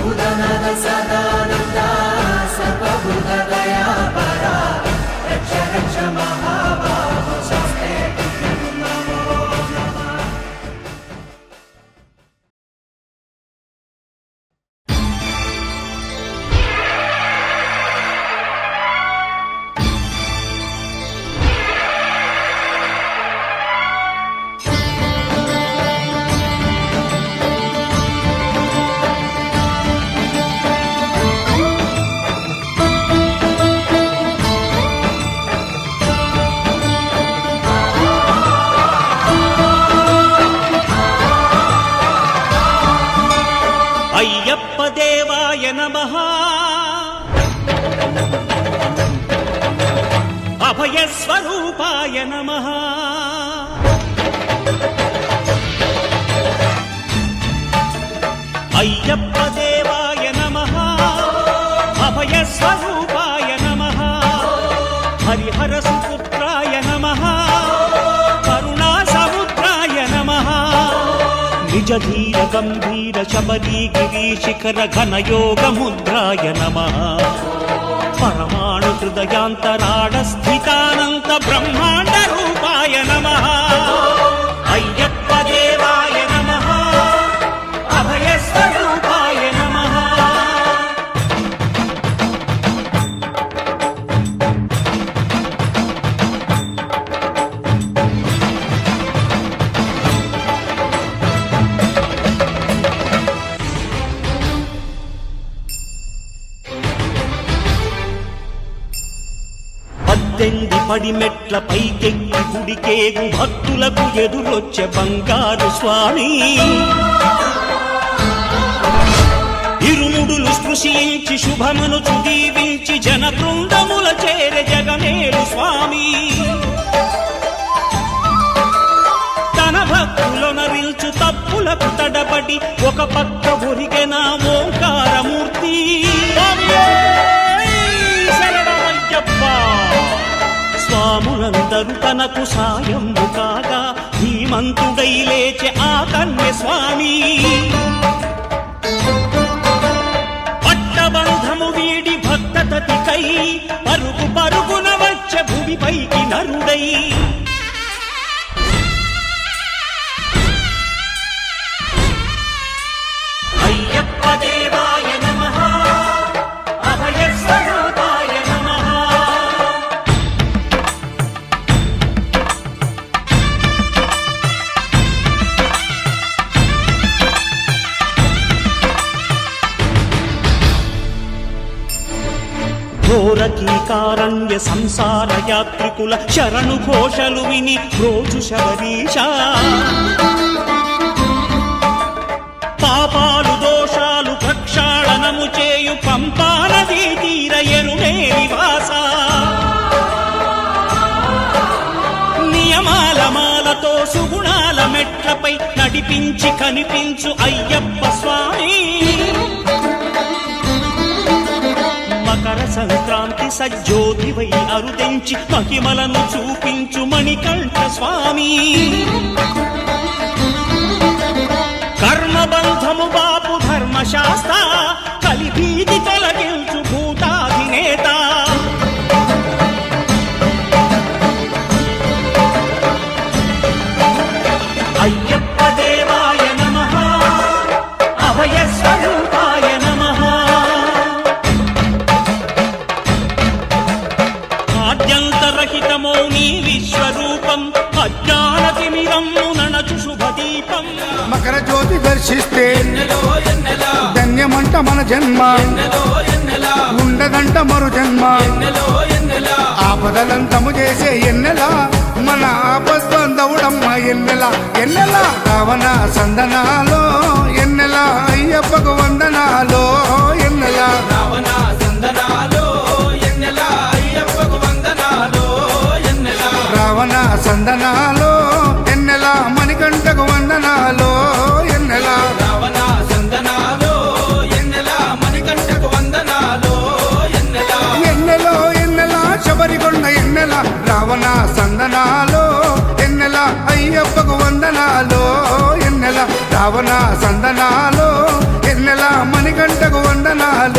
భూతనాథ సదానంద సర్వభూత దయాపరా రక్ష రక్ష మహాబాహో శాస్త్రే నమో నమః. అయ్యప్ప దేవాయ నమః. అభయస్వరూపాయ నమః. అయ్యప్ప దేవాయ నమః. అభయస్వరూపాయ నమః. హరిహర సుపుత్రాయ నమః. కరుణా సముద్రాయ నమః. నిజ ధీర గంభీర శబరీ గిరీశిఖర ఘనయోగ ముద్రాయ నమః. పరమాణు హృదయాంతరాడ స్థితానంత బ్రహ్మాండ రూపాయ నమః. అయ్యప్ప దేవాయ నమః. అభయస్వరూపాయ నమః. పద్దెంది పడిమెట్ల పైకెక్కి గుడికేగు భక్తులకు ఎదురొచ్చే బంగారు స్వామి. ఇరుముడులు స్పృశించి శుభమును చుదీవించి జన బృందముల చేరే జగమేలు స్వామి. తన భక్తులొనరిల్చు తప్పులకు తడబడి ఒక పక్క ఒరిగెన ఓంకారమూర్తి. స్వాములందరూ తనకు సాయము కాగా ధీమంతుడై లేచే ఆ కన్య స్వామి. పట్టబంధము వీడి భక్తతతికై పరుగు పరుగున వచ్చే భూమిపైకి నరుడై. అయ్యప్ప దేవాయ నమః. అభయస్వరూపాయ నమః. ఘోరకీకారణ్య సంసార యాత్రికుల శరణు ఘోషలు విని రోజు శబరీష. పాపాలు దోషాలు ప్రక్షాళనము చేయు పంపానదీ తీర ఎరుమే నివాస. నియమాల మాలతో సుగుణాల మెట్లపై నడిపించి కనిపించు అయ్యప్ప స్వామి. మకర సంక్రాంతి సజ్జోతివై అరుదెంచి మహిమలను చూపించు మణికంఠ స్వామి. కర్మబంధము బాపు ధర్మశాస్త్ర కలిభీతి తొలగించు భూతాధినేత. అయ్యప్ప దేవాయ నమః. అభయస్వరూపాయ నమః. ఆద్యంతరహితమో నీ విశ్వరూపం అజ్ఞానతిమిరము నణచు శుభదీపం. మకర జ్యోతి దర్శిస్తే ధన్యమంట మన జన్మ. ఉండదంట మరు జన్మ. ఆపదలంతము చేసే ఎన్నెల మన ఆపస్తందవుడమ్మ ఎన్నెల ఎన్నెల. రావణ సందనాలో ఎన్నెల అయ్యప్పకు వందనాలో ఎన్నెల. రావణ సందనాలో ఎన్నెల అయ్యప్పకు వందనాలో ఎన్నెల. రావణ సందనాలో ఎన్నెల మణికంఠకు వందనాలో ఎన్నెల. రావణ సందనాలో ఎన్నెల మణికంఠకు వందనాలో ఎన్నెల. ఎన్నెలో ఎన్నెల శబరికొండ ఎన్నెల. రావణ సందనాలో ఎన్నెల అయ్యప్పకు వందనాలో ఎన్నెల. రావణ సందనాలో ఎన్నెల మణి మణికంఠకు వందనాలు